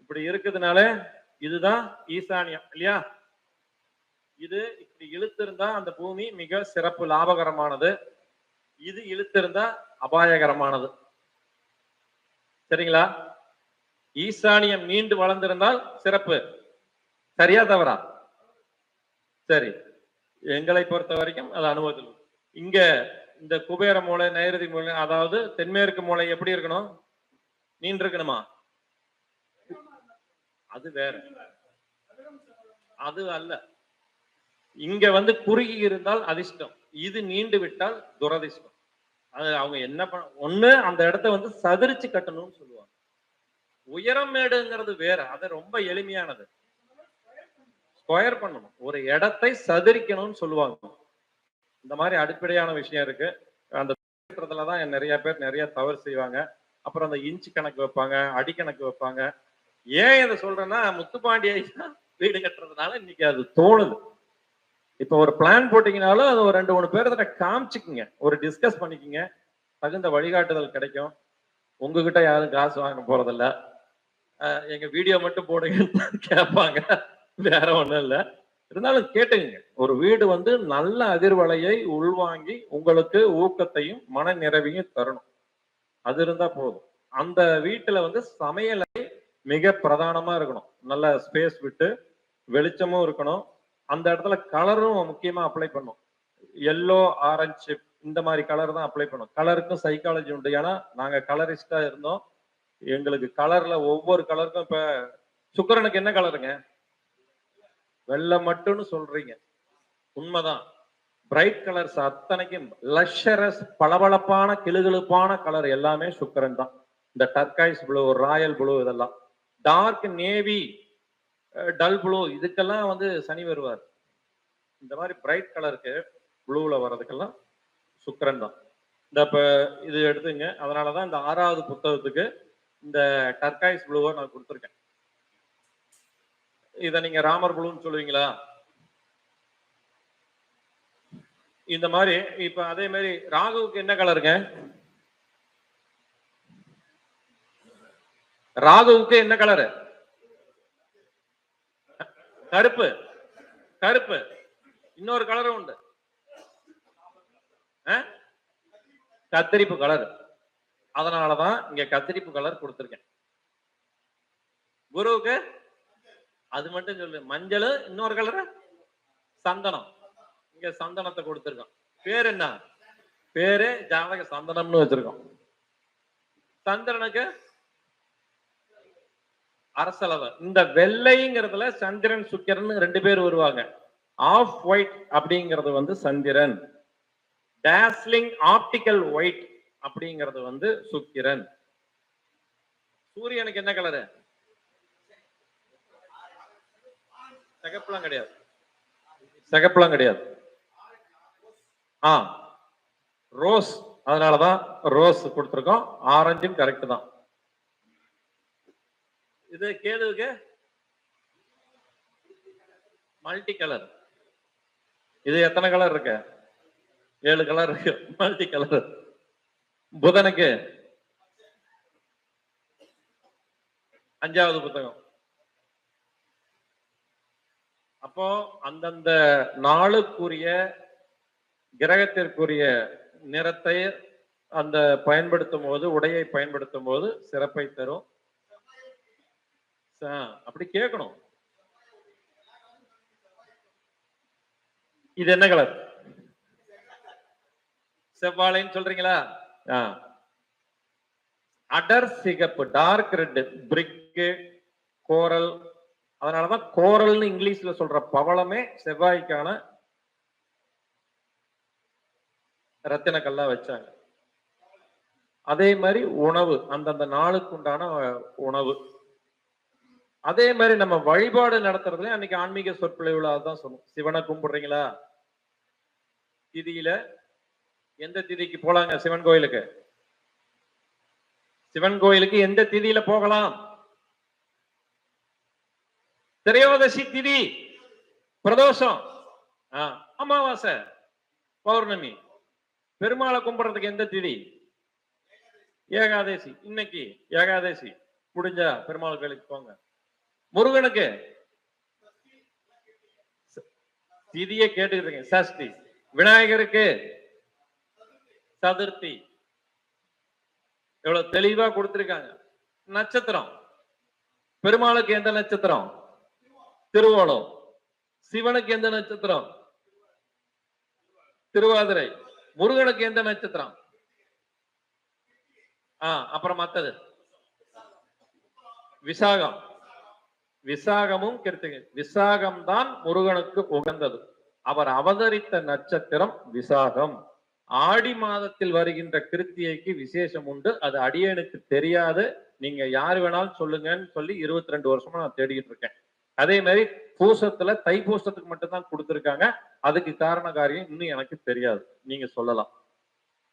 இப்படி இருக்குதுனால இதுதான் ஈசானியம் இல்லையா? இது இப்படி இழுத்திருந்தா அந்த பூமி மிக சிறப்பு லாபகரமானது. இது இழுத்திருந்தா அபாயகரமானது. சரிங்களா? ஈசானியம் நீண்டு வளர்ந்திருந்தால் சிறப்பு. சரியா தவறா? சரி, எங்களை பொறுத்த வரைக்கும் அது அனுபவத்தில். இங்க இந்த குபேர மூலை, நைருதி மூலை, அதாவது தென்மேற்கு மூலை எப்படி இருக்கணும்? நீண்டு இருக்கணுமா? அது வேற, அது அல்ல. இங்க வந்து குறுகி இருந்தால் அதிர்ஷ்டம், இது நீண்டு விட்டால் துரதிர்ஷ்டம். அது அவங்க என்ன பண்ண, ஒண்ணு அந்த இடத்த வந்து சதுரிச்சு கட்டணும்னு சொல்லுவாங்க. உயரம் மேடுங்கிறது வேற, அது ரொம்ப எளிமையானது. ஸ்கொயர் பண்ணணும், ஒரு இடத்தை சதுரிக்கணும்னு சொல்லுவாங்க. இந்த மாதிரி அடிப்படையான விஷயம் இருக்கு. அந்த தான் நிறைய பேர் நிறைய தவறு செய்வாங்க. அப்புறம் அந்த இன்ச்சு கணக்கு வைப்பாங்க, அடி கணக்கு வைப்பாங்க. ஏன் இதை சொல்றேன்னா, முத்துப்பாண்டிய வீடு கட்டுறதுனால இன்னைக்கு அது தோணுது. இப்ப ஒரு பிளான் போட்டீங்கனாலும் அது ஒரு 2-3 பேர்கிட்ட காமிச்சுக்குங்க, ஒரு டிஸ்கஸ் பண்ணிக்கங்க, தகுந்த வழிகாட்டுதல் கிடைக்கும். உங்ககிட்ட யாரும் காசு வாங்க போறதில்ல. எங்க வீடியோ மட்டும் போடுங்கன்னு கேட்பாங்க, வேற ஒண்ணும் இல்லை. இருந்தாலும் கேட்டுங்க. ஒரு வீடு வந்து நல்ல அதிர்வலையை உள்வாங்கி உங்களுக்கு ஊக்கத்தையும் மன நிறைவையும் தரணும். அது இருந்தா போதும். அந்த வீட்டுல வந்து சமையல் மிக பிரதானமா இருக்கணும். நல்ல ஸ்பேஸ் விட்டு வெளிச்சமும் இருக்கணும். அந்த இடத்துல கலரும் முக்கியமா அப்ளை பண்ணும். எல்லோ, ஆரஞ்சு இந்த மாதிரி கலர் தான் அப்ளை பண்ணும். கலருக்கும் சைக்காலஜி உண்டு. ஏன்னா நாங்க கலரிஸ்டா இருந்தோம். எங்களுக்கு கலர்ல ஒவ்வொரு கலருக்கும் இப்ப சுக்கிரனுக்கு என்ன கலருங்க? வெள்ளை மட்டும்னு சொல்றீங்க. உண்மைதான். பிரைட் கலர்ஸ் அத்தனைக்கும் லஷரஸ் பளபளப்பான கிளுகிளுப்பான கலர் எல்லாமே சுக்கிரன் தான். இந்த டர்காய்ஸ் ப்ளூ, ராயல் ப்ளூ இதெல்லாம். டார்க் நேவி, டல் ப்ளூ இதுக்கெல்லாம் வந்து சனி வருவார். இந்த மாதிரி பிரைட் கலருக்கு ப்ளூல வர்றதுக்கெல்லாம் சுக்கிரன் தான். இந்த இப்ப இது எடுத்துங்க. அதனாலதான் இந்த 6வது புத்தகத்துக்கு இந்த டர்காய்ஸ் ப்ளூவை நான் கொடுத்துருக்கேன். இத நீங்க ராமர் ப்ளூன்னு சொல்லுவீங்களா? இந்த மாதிரி இப்ப அதே மாதிரி ராகுவுக்கு என்ன கலருங்க? ராகுவுக்கு என்ன கலரு? கருப்பு. கருப்பு. இன்னொரு கலரும் உண்டு. கத்திரிப்பு கலர். அதனாலதான் இங்க கத்திரிப்பு கலர் கொடுத்திருக்கேன். குருவுக்கு அது மட்டும் சொல்லு. மஞ்சள், இன்னொரு கலரு சந்தனம். இங்க சந்தனத்தை கொடுத்திருக்கோம். பேர் என்ன? பேரு ஜாதக சந்தனம்னு வச்சிருக்கோம். சந்திரனுக்கு அரசலவை. இந்த வெள்ளைங்கிறதுல சந்திரன் சுக்கிரன் 2 பேர் வருவாங்க. ஆஃப் ஒயிட் அப்படிங்கிறது வந்து சந்திரன். டாஸ்லிங் ஆப்டிக்கல் ஒயிட் அப்படிங்கிறது வந்து சுக்கிரன். சூரியனுக்கு என்ன கலரு? சிகப்புலாம் கிடையாது. சிகப்புலாம் கிடையாது. ரோஸ். அதனாலதான் ரோஸ் கொடுத்திருக்கோம். ஆரஞ்சும் கரெக்ட் தான். இது கேதுவுக்கு மல்டி கலர். இது எத்தனை கலர் இருக்கு? 7 கலர் இருக்கு. Multi colour. புதனுக்கு 5வது புத்தகம். அப்போ அந்தந்த நாளுக்குரிய கிரகத்திற்குரிய நிறத்தை அந்த பயன்படுத்தும் போது, உடையை பயன்படுத்தும் போது சிறப்பை தரும். அப்படி கேட்கணும். இது என்ன கலர்? செவ்வாழைன்னு சொல்றீங்களா? அடர் சிகப்பு, டார்க் ரெட், பிரிக்கு, கோரல். அதனாலதான் கோரல்னு இங்கிலீஷ்ல சொல்ற பவளமே செவ்வாய்க்கான ரத்தின கல்லா வச்சாங்க. அதே மாதிரி உணவு, அந்தந்த நாளுக்கு உண்டான உணவு. அதே மாதிரி நம்ம வழிபாடு நடத்துறதுல அன்னைக்கு ஆன்மீக சொற்பொழிவுல தான் சொல்லுவோம். சிவனை கும்பிடுறீங்களா? திதியில எந்த திதிக்கு போலாங்க? சிவன் கோயிலுக்கு. சிவன் கோயிலுக்கு எந்த திதியில போகலாம்? திரையோதசி திதி, பிரதோஷம், அமாவாசை, பௌர்ணமி. பெருமாளை கும்பிடுறதுக்கு எந்த திதி? ஏகாதசி. இன்னைக்கு ஏகாதசி. முடிஞ்சா பெருமாள் கோயிலுக்கு போங்க. முருகனுக்கு திதியை கேட்டுக்கிறீங்க. சஷ்டி. விநாயகருக்கு சதுர்த்தி. எவ்வளவு தெளிவா கொடுத்திருக்காங்க. நட்சத்திரம். பெருமாளுக்கு எந்த நட்சத்திரம்? திருவோணம். சிவனுக்கு எந்த நட்சத்திரம்? திருவாதிரை. முருகனுக்கு எந்த நட்சத்திரம்? அப்புறம் மத்தது விசாகம். விசாகமும் கிருத்திகை. விசாகம் தான் முருகனுக்கு உகந்தது. அவர் அவதரித்த நட்சத்திரம் விசாகம். ஆடி மாதத்தில் வருகின்ற கிருத்திகைக்கு விசேஷம் உண்டு. அது அடியனுக்கு தெரியாது. நீங்க யாரு வேணாலும் சொல்லுங்கன்னு சொல்லி 22 வருஷமா நான் தேடிட்டு இருக்கேன். அதே மாதிரி பூசத்துல தைப்பூசத்துக்கு மட்டும்தான் கொடுத்திருக்காங்க. அதுக்கு காரண காரியம் இன்னும் எனக்கு தெரியாது. நீங்க சொல்லலாம்.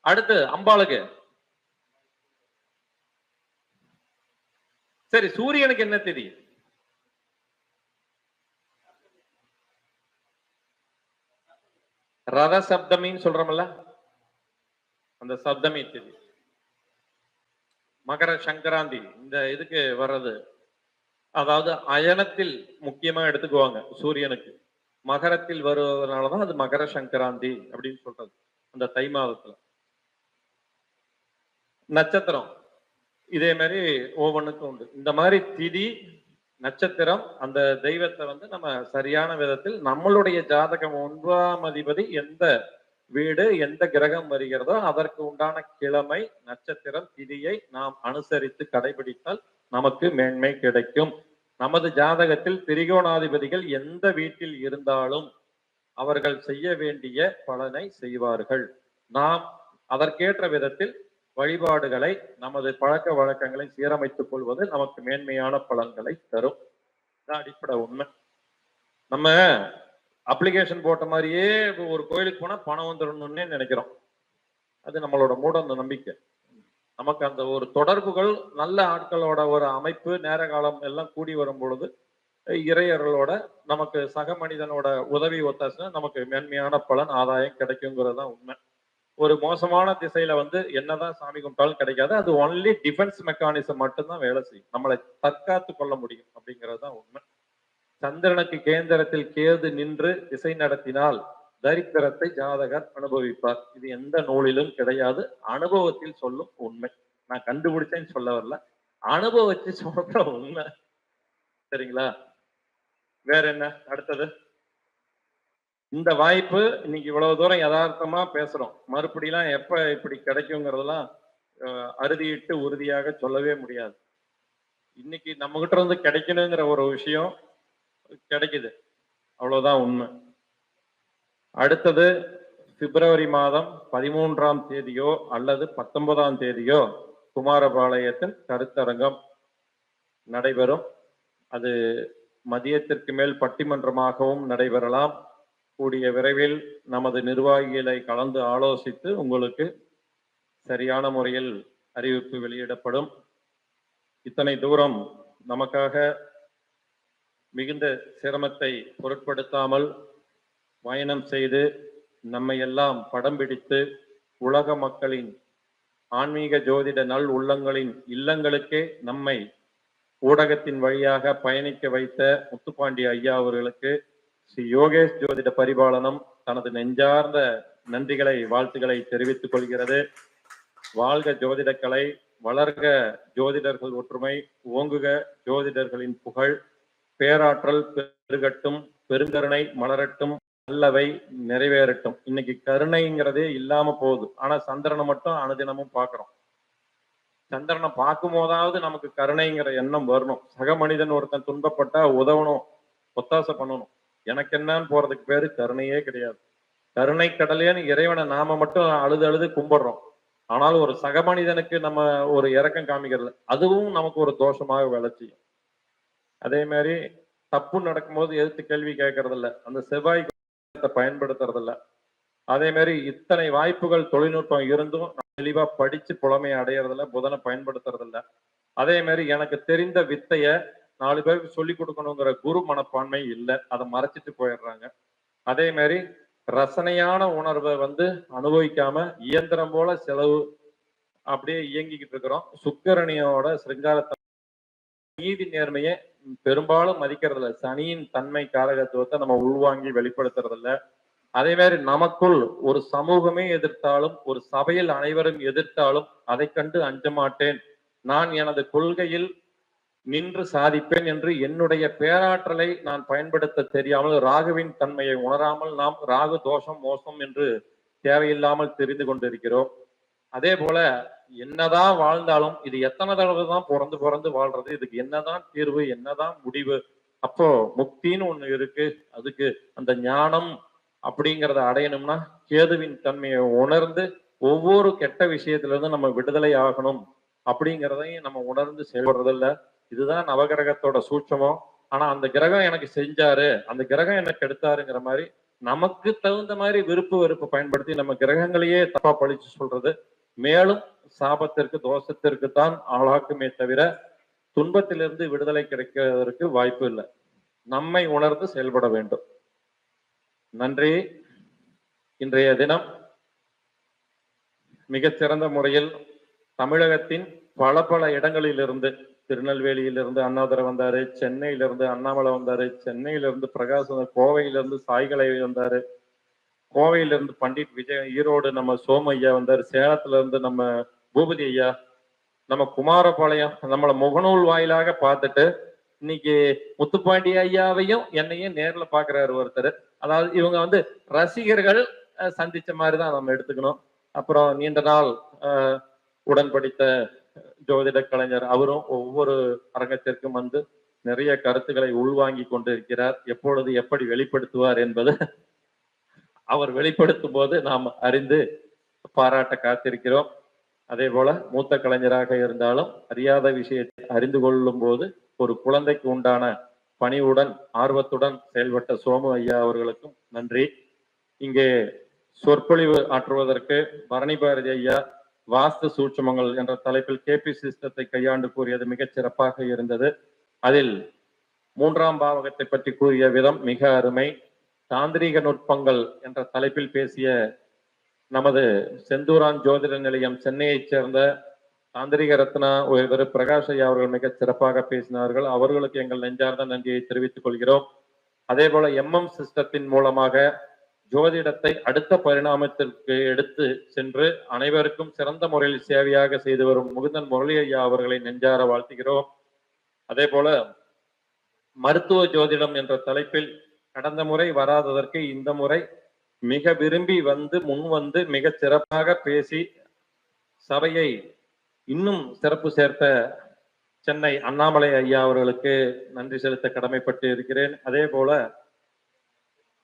அடுத்து அம்பாளுக்கு. சரி, சூரியனுக்கு என்ன தெரியும்? ரத சப்தமின்னு சொல்றோம்ல, அந்த சப்தமி திதி. மகர சங்கராந்தி இந்த இதுக்கு வர்றது. அதாவது அயனத்தில் முக்கியமா எடுத்துக்குவாங்க சூரியனுக்கு. மகரத்தில் வருவதனாலதான் அது மகர சங்கராந்தி அப்படின்னு சொல்றது. அந்த தை மாதத்துல. நட்சத்திரம் இதே மாதிரி ஒவ்வொன்றுக்கும் உண்டு. இந்த மாதிரி திதி நட்சத்திரம் அந்த தெய்வத்தை வந்து நம்ம சரியான விதத்தில் நம்மளுடைய ஜாதகம் 9ஆம் அதிபதி எந்த வீடு எந்த கிரகம் வருகிறதோ அதற்கு உண்டான கிழமை நட்சத்திரம் திதியை நாம் அனுசரித்து கடைபிடித்தால் நமக்கு மேன்மை கிடைக்கும். நமது ஜாதகத்தில் திரிகோணாதிபதிகள் எந்த வீட்டில் இருந்தாலும் அவர்கள் செய்ய வேண்டிய பலனை செய்வார்கள். நாம் அதற்கேற்ற விதத்தில் வழிபாடுகளை நமது பழக்க வழக்கங்களை சீரமைத்துக் கொள்வது நமக்கு மேன்மையான பலன்களை தரும். அடிப்படை உண்மை. நம்ம அப்ளிகேஷன் போட்ட மாதிரியே ஒரு கோயிலுக்கு போனா பணம் வந்துடணும்னு நினைக்கிறோம். அது நம்மளோட மூட நம்பிக்கை. நமக்கு அந்த ஒரு தொடர்புகள் நல்ல ஆட்களோட ஒரு அமைப்பு நேர காலம் எல்லாம் கூடி வரும் பொழுது இறையர்களோட நமக்கு சக மனிதனோட உதவி ஒத்தாசுனா நமக்கு மேன்மையான பலன் ஆதாயம் கிடைக்குங்கிறது தான் உண்மை. ஒரு மோசமான திசையில வந்து என்னதான் சாமி கும்பிட்டாலும் கிடைக்காது. அது ஒன்லி டிஃபென்ஸ் மெக்கானிசம் மட்டும்தான் வேலை செய்யும். நம்மளை தற்காத்து கொள்ள முடியும் அப்படிங்கிறது தான் உண்மை. சந்திரனுக்கு கேந்திரத்தில் கேது நின்று திசை நடத்தினால் தரித்திரத்தை ஜாதகர் அனுபவிப்பார். இது எந்த நூலிலும் கிடையாது. அனுபவத்தில் சொல்லும் உண்மை. நான் கண்டுபிடிச்சேன்னு சொல்ல வரல, அனுபவிச்சு சொல்ற உண்மை. சரிங்களா? வேற என்ன அடுத்தது? இந்த வாய்ப்பு இன்னைக்கு இவ்வளவு தூரம் யதார்த்தமா பேசுறோம். மறுபடியெல்லாம் எப்ப இப்படி கிடைக்குங்கிறதெல்லாம் அறுதியிட்டு உறுதியாக சொல்லவே முடியாது. இன்னைக்கு நம்ம கிட்ட இருந்து கிடைக்கணுங்கிற ஒரு விஷயம் கிடைக்குது, அவ்வளவுதான் உண்மை. அடுத்தது பிப்ரவரி மாதம் 13ஆம் தேதியோ அல்லது 19ஆம் தேதியோ குமாரபாளையத்தில் கருத்தரங்கம் நடைபெறும். அது மதியத்திற்கு மேல் பட்டிமன்றமாகவும் நடைபெறலாம். கூடிய விரைவில் நமது நிர்வாகிகளை கலந்து ஆலோசித்து உங்களுக்கு சரியான முறையில் அறிவிப்பு வெளியிடப்படும். இத்தனை தூரம் நமக்காக மிகுந்த சிரமத்தை பொருட்படுத்தாமல் பயணம் செய்து நம்மை எல்லாம் படம் பிடித்து உலக மக்களின் ஆன்மீக ஜோதிட நல் உள்ளங்களின் இல்லங்களுக்கே நம்மை ஊடகத்தின் வழியாக பயணிக்க வைத்த முத்துப்பாண்டி ஐயா அவர்களுக்கு ஸ்ரீ யோகேஷ் ஜோதிட பரிபாலனம் தனது நெஞ்சார்ந்த நன்றிகளை வாழ்த்துக்களை தெரிவித்துக் கொள்கிறது. வாழ்க ஜோதிடக்கலை, வளர்க ஜோதிடர்கள் ஒற்றுமை, ஓங்குக ஜோதிடர்களின் புகழ், பேராற்றல் பெருகட்டும், பெருங்கருணை மலரட்டும், நல்லவை நிறைவேறட்டும். இன்னைக்கு கருணைங்கிறதே இல்லாம போகுது. ஆனா சந்திரனை மட்டும் அனுதினமும் பார்க்கிறோம். சந்திரனை பார்க்கும் போதாவது நமக்கு கருணைங்கிற எண்ணம் வரணும். சக மனிதன் ஒருத்தன் துன்பப்பட்டா உதவணும், ஒத்தாசை பண்ணணும். எனக்கு என்னன்னு போறதுக்கு பேரு கருணையே கிடையாது. கருணை கடலேன்னு இறைவனை நாம மட்டும் அழுது அழுது கும்பிடுறோம். ஆனாலும் ஒரு சக மனிதனுக்கு நம்ம ஒரு இரக்கம் காமிக்கிறது, அதுவும் நமக்கு ஒரு தோஷமாக வேலை செய்யும். அதே மாதிரி தப்பு நடக்கும்போது எதிர்த்து கேள்வி கேட்கறது இல்லை, அந்த செவ்வாய் பயன்படுத்துறது இல்லை. அதே மாதிரி இத்தனை வாய்ப்புகள் தொழில்நுட்பம் இருந்தும் தெளிவா படிச்சு புலமையை அடையறதில்ல, புதனை பயன்படுத்துறது இல்லை. அதே மாதிரி எனக்கு தெரிந்த வித்தைய 4 பேருக்கு சொல்லி கொடுக்கணுங்கிற குரு மனப்பான்மை இல்லை, அதை மறைச்சிட்டு போயிடுறாங்க. அதே மாதிரி ரசனையான உணர்வை வந்து அனுபவிக்காம இயந்திரம் போல செலவு அப்படியே இயங்கிக்கிட்டு இருக்கிறோம். சுக்கிரனியோட சிருங்காரத்தை நீதி நேர்மையை பெரும்பாலும் மதிக்கிறது இல்லை. சனியின் தன்மை காரகத்துவத்தை நம்ம உள்வாங்கி வெளிப்படுத்துறது இல்லை. அதே மாதிரி நமக்குள் ஒரு சமூகமே எதிர்த்தாலும், ஒரு சபையில் அனைவரும் எதிர்த்தாலும் அதை கண்டு அஞ்ச மாட்டேன், நான் எனது கொள்கையில் நின்று சாதிப்பேன் என்று என்னுடைய பேராற்றலை நான் பயன்படுத்த தெரியாமல், ராகுவின் தன்மையை உணராமல் நாம் ராகு தோஷம் மோசம் என்று தேவையில்லாமல் தெரிந்து கொண்டிருக்கிறோம். அதே போல என்னதான் வாழ்ந்தாலும் இது எத்தனை தடவை தான் பிறந்து வாழ்றது, இதுக்கு என்னதான் தீர்வு, என்னதான் முடிவு? அப்போ முக்தின்னு ஒண்ணு இருக்கு. அதுக்கு அந்த ஞானம் அப்படிங்கிறத அடையணும்னா கேதுவின் தன்மையை உணர்ந்து ஒவ்வொரு கெட்ட விஷயத்துல இருந்து நம்ம விடுதலை ஆகணும் அப்படிங்கிறதையும் நம்ம உணர்ந்து செயல்படுறதில்ல. இதுதான் நவகிரகத்தோட சூட்சமம். ஆனா அந்த கிரகம் எனக்கு செஞ்சாரு, அந்த கிரகம் எனக்கு எடுத்தாருங்கிற மாதிரி நமக்கு தகுந்த மாதிரி விருப்பு வெறுப்பு பயன்படுத்தி நம்ம கிரகங்களையே தப்பா பழிச்சு சொல்றது மேலும் சாபத்திற்கு தோஷத்திற்கு தான் ஆளாக்குமே தவிர துன்பத்திலிருந்து விடுதலை கிடைக்கிறதற்கு வாய்ப்பு இல்லை. நம்மை உணர்ந்து செயல்பட வேண்டும். நன்றி. இன்றைய தினம் மிகச்சிறந்த முறையில் தமிழகத்தின் பல இடங்களிலிருந்து, திருநெல்வேலியிலிருந்து அண்ணாதுரை வந்தாரு, சென்னையிலிருந்து அண்ணாமலை வந்தாரு, சென்னையிலிருந்து பிரகாஷ், கோவையிலிருந்து சாய்கலை வந்தாரு, கோவையிலிருந்து பண்டிட் விஜய், ஈரோடு நம்ம சோம ஐயா வந்தாரு, சேலத்துல இருந்து நம்ம பூபதி ஐயா, நம்ம குமாரபாளையம் நம்மள முகநூல் வாயிலாக பார்த்துட்டு இன்னைக்கு முத்துப்பாண்டி ஐயாவையும் என்னையும் நேர்ல பாக்குறாரு ஒருத்தர். அதாவது இவங்க வந்து ரசிகர்கள் சந்திச்ச மாதிரிதான் நம்ம எடுத்துக்கணும். அப்புறம் நீண்ட நாள் உடன் படித்த ஜோதிட கலைஞர் அவரும் ஒவ்வொரு அரங்கத்திற்கும் வந்து நிறைய கருத்துக்களை உள்வாங்கி கொண்டு இருக்கிறார். எப்பொழுது எப்படி வெளிப்படுத்துவார் என்பது அவர் வெளிப்படுத்தும் போது நாம் அறிந்து பாராட்ட காத்திருக்கிறோம். அதே போல மூத்த கலைஞராக இருந்தாலும் அறியாத விஷயத்தை அறிந்து கொள்ளும் போது ஒரு குழந்தைக்கு உண்டான பணிவுடன் ஆர்வத்துடன் செயல்பட்ட சோமு ஐயா அவர்களுக்கும் நன்றி. இங்கே சொற்பொழிவு ஆற்றுவதற்கு பரணி பாரதி ஐயா வாஸ்து சூட்சுமங்கள் என்ற தலைப்பில் கேபி சிஸ்டத்தை கையாண்டு கூறியது மிகச் சிறப்பாக இருந்தது. அதில் 3ஆம் பாவகத்தை பற்றி கூறிய விதம் மிக அருமை. தாந்திரீக நுட்பங்கள் என்ற தலைப்பில் பேசிய நமது செந்தூரான் ஜோதிட நிலையம் சென்னையைச் சேர்ந்த தாந்திரிக ரத்னா ஒரு பிரகாஷ் ஐயா அவர்கள் மிக சிறப்பாக பேசினார்கள். அவர்களுக்கு எங்கள் நெஞ்சார்ந்த நன்றியை தெரிவித்துக் கொள்கிறோம். அதே போல சிஸ்டத்தின் மூலமாக ஜோதிடத்தை அடுத்த பரிணாமத்திற்கு எடுத்து சென்று அனைவருக்கும் சிறந்த முறையில் சேவையாக செய்து வரும் முகுந்தன் முரளி ஐயா அவர்களை நெஞ்சார வாழ்த்துகிறோம். அதே போல மருத்துவ ஜோதிடம் என்ற தலைப்பில் கடந்த முறை வராததற்கு இந்த முறை மிக விரும்பி முன் வந்து மிக சிறப்பாக பேசி சபையை இன்னும் சிறப்பு சேர்த்த சென்னை அண்ணாமலை ஐயா அவர்களுக்கு நன்றி செலுத்த கடமைப்பட்டு இருக்கிறேன். அதே போல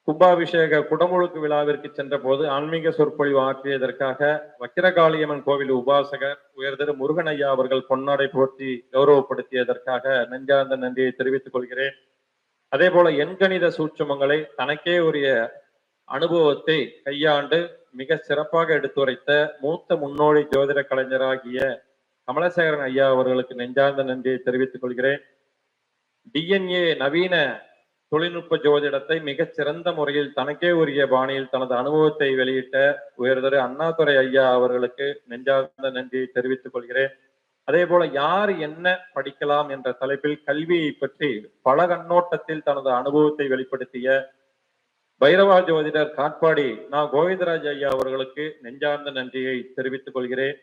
கும்பாபிஷேக குடமுழுக்கு விழாவிற்கு சென்ற போது ஆன்மீக சொற்பொழிவு ஆற்றியதற்காக வக்கிரகாளியம்மன் கோவில் உபாசகர் உயர்திரு முருகன் ஐயா அவர்கள் பொன்னாடை போற்றி கௌரவப்படுத்தியதற்காக நெஞ்சார்ந்த நன்றியை தெரிவித்துக் கொள்கிறேன். அதே போல எண்கணித சூட்சுமங்களை தனக்கே உரிய அனுபவத்தை கையாண்டு மிக சிறப்பாக எடுத்துரைத்த மூத்த முன்னோடி ஜோதிட கலைஞராகிய கமலசேகரன் ஐயா அவர்களுக்கு நெஞ்சார்ந்த நன்றியை தெரிவித்துக் கொள்கிறேன். டிஎன்ஏ நவீன தொழில்நுட்ப ஜோதிடத்தை மிகச் சிறந்த முறையில் தனக்கே உரிய பாணியில் தனது அனுபவத்தை வெளியிட்ட உயர்திரு அண்ணாதுரை ஐயா அவர்களுக்கு நெஞ்சார்ந்த நன்றியை தெரிவித்துக் கொள்கிறேன். அதே போல யார் என்ன படிக்கலாம் என்ற தலைப்பில் கல்வியை பற்றி பல கண்ணோட்டத்தில் தனது அனுபவத்தை வெளிப்படுத்திய பைரவா ஜோதிடர் காட்பாடி நான் கோவிந்தராஜ் ஐயா அவர்களுக்கு நெஞ்சார்ந்த நன்றியை தெரிவித்துக் கொள்கிறேன்.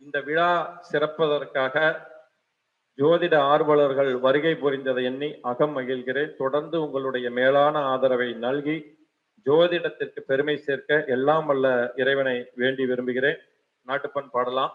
இந்த விழா சிறப்பதற்காக ஜோதிட ஆர்வலர்கள் வருகை புரிந்ததை எண்ணி அகம் மகிழ்கிறேன். தொடர்ந்து உங்களுடைய மேலான ஆதரவை நல்கி ஜோதிடத்திற்கு பெருமை சேர்க்க எல்லாம் வல்ல இறைவனை வேண்டி விரும்புகிறேன். நாட்டுப்பண் பாடலாம்.